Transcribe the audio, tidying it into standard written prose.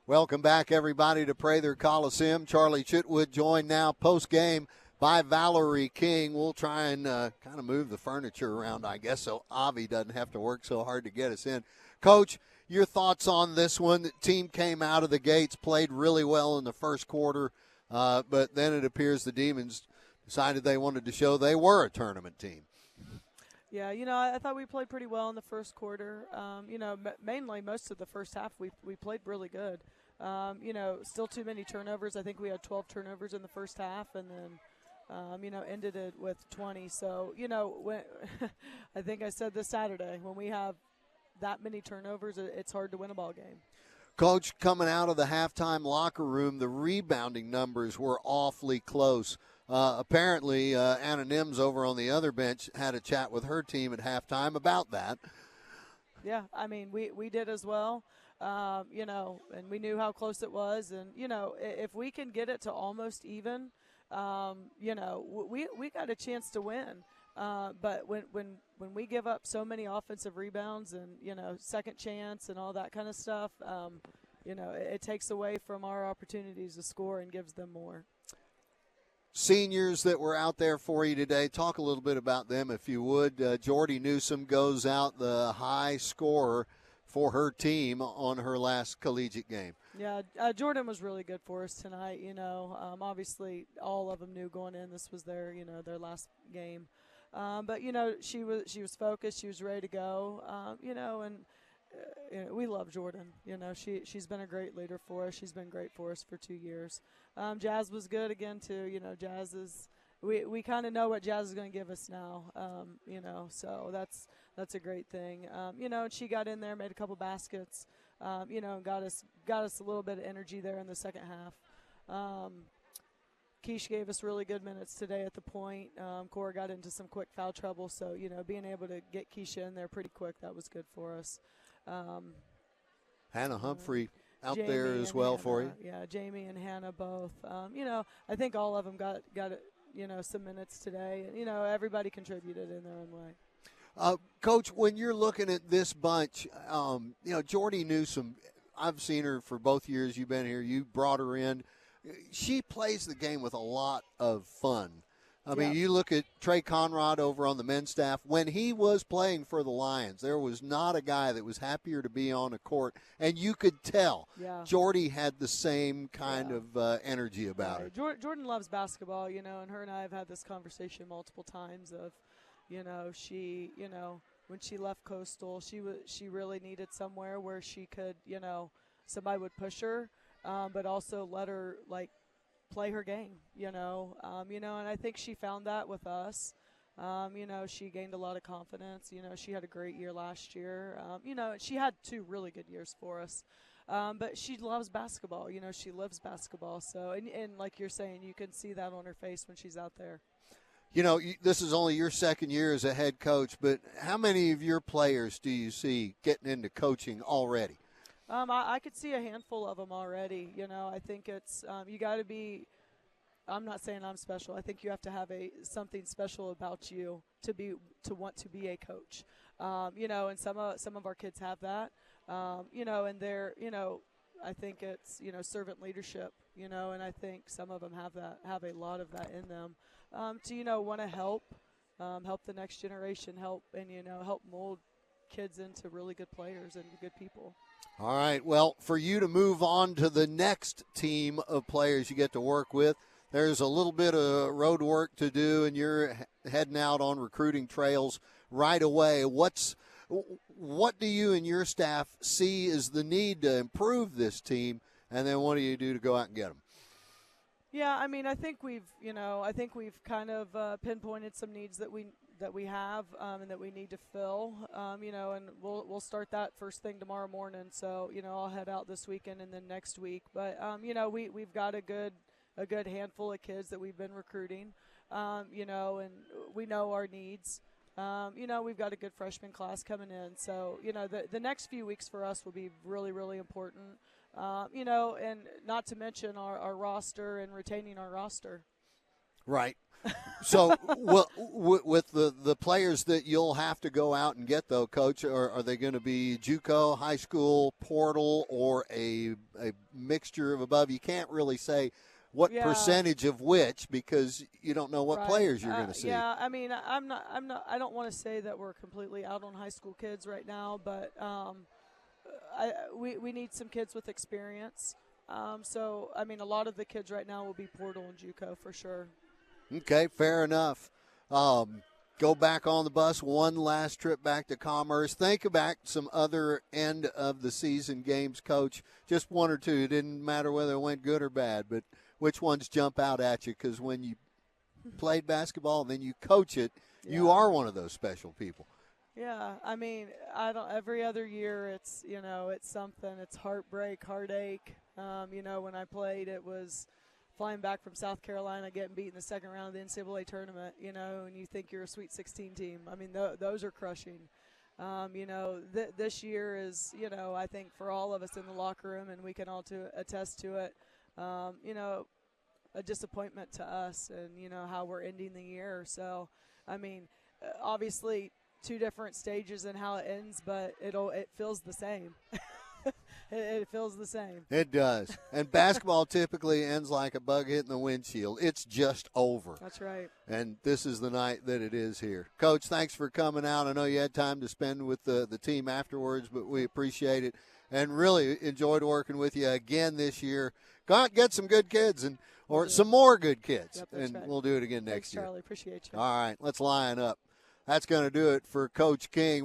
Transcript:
Welcome back, everybody, to Prather Coliseum. Charlie Chitwood joined now post-game by Valerie King. We'll try and kind of move the furniture around, I guess, so Avi doesn't have to work so hard to get us in. Coach, your thoughts on this one? The team came out of the gates, played really well in the first quarter, but then it appears the Demons decided they wanted to show they were a tournament team. Yeah, I thought we played pretty well in the first quarter. Mainly most of the first half we played really good. Still too many turnovers. I think we had 12 turnovers in the first half, and then, ended it with 20. So, when I think I said this Saturday, when we have that many turnovers, it's hard to win a ball game. Coach, coming out of the halftime locker room, the rebounding numbers were awfully close. Apparently, Anna Nims over on the other bench had a chat with her team at halftime about that. Yeah, I mean, we did as well, and we knew how close it was. And, if we can get it to almost even, we got a chance to win. But when we give up so many offensive rebounds and, second chance and all that kind of stuff, it takes away from our opportunities to score and gives them more. Seniors that were out there for you today, talk a little bit about them if you would. Jordy Newsom goes out the high scorer for her team on her last collegiate game. Yeah, Jordan was really good for us tonight. Obviously all of them knew going in this was their last game. But she was focused. She was ready to go. We love Jordan. She's been a great leader for us. She's been great for us for 2 years. Jazz was good again too. Jazz is we kind of know what Jazz is going to give us now. So that's a great thing. And she got in there, made a couple baskets. And got us a little bit of energy there in the second half. Keish gave us really good minutes today at the point. Cora got into some quick foul trouble, so being able to get Keisha in there pretty quick, that was good for us. Hannah Humphrey out Jamie there as well Hannah, for you. Yeah, Jamie and Hannah both. I think all of them got some minutes today. And, everybody contributed in their own way. Coach, when you're looking at this bunch, Jordy Newsom, I've seen her for both years you've been here. You brought her in. She plays the game with a lot of fun. I mean, you look at Trey Conrad over on the men's staff. When he was playing for the Lions, there was not a guy that was happier to be on a court, and you could tell Jordy had the same kind of energy about her. Jordan loves basketball, and her and I have had this conversation multiple times of, she, when she left Coastal, she really needed somewhere where she could, somebody would push her. But also let her play her game, and I think she found that with us. She gained a lot of confidence. She had a great year last year. She had 2 really good years for us. But she loves basketball. She lives basketball. So, and like you're saying, you can see that on her face when she's out there. This is only your second year as a head coach, but how many of your players do you see getting into coaching already? I could see a handful of them already. I think it's you got to be. I'm not saying I'm special. I think you have to have something special about you to want to be a coach. And some of our kids have that. And they're I think it's servant leadership. And I think some of them have a lot of that in them. To want to help the next generation, help mold kids into really good players and good people. All right, well, for you to move on to the next team of players you get to work with, there's a little bit of road work to do, and you're heading out on recruiting trails right away. What do you and your staff see as the need to improve this team, and then what do you do to go out and get them? Yeah, I mean, I think we've kind of pinpointed some needs that we have and that we need to fill, and we'll start that first thing tomorrow morning. So, I'll head out this weekend and then next week. But, we've got a good handful of kids that we've been recruiting, and we know our needs. We've got a good freshman class coming in. So, the next few weeks for us will be really, really important, and not to mention our roster and retaining our roster. Right. So, with the players that you'll have to go out and get, though, Coach, are they going to be JUCO, high school, portal, or a mixture of above? You can't really say what percentage of which because you don't know what players you're going to see. Yeah, I mean, I don't want to say that we're completely out on high school kids right now, but we need some kids with experience. So, I mean, a lot of the kids right now will be portal and JUCO for sure. Okay, fair enough. Go back on the bus, one last trip back to Commerce. Think about some other end of the season games, Coach. Just one or two. It didn't matter whether it went good or bad, but which ones jump out at you? Because when you played basketball and then you coach it, you are one of those special people. Yeah, I mean, every other year it's, it's something. It's heartbreak, heartache. When I played, it was flying back from South Carolina, getting beat in the second round of the NCAA tournament, and you think you're a Sweet 16 team. I mean, those are crushing. This year is, I think for all of us in the locker room, and we can all attest to it, a disappointment to us and, how we're ending the year. So, I mean, obviously two different stages in how it ends, but it feels the same. It feels the same. It does. And basketball typically ends like a bug hitting the windshield. It's just over. That's right. And this is the night that it is here. Coach, thanks for coming out. I know you had time to spend with the team afterwards, but we appreciate it and really enjoyed working with you again this year. Go out and get some good kids or some more good kids. Yep, and right. We'll do it again next year. Charlie. Appreciate you. All right, let's line up. That's going to do it for Coach King.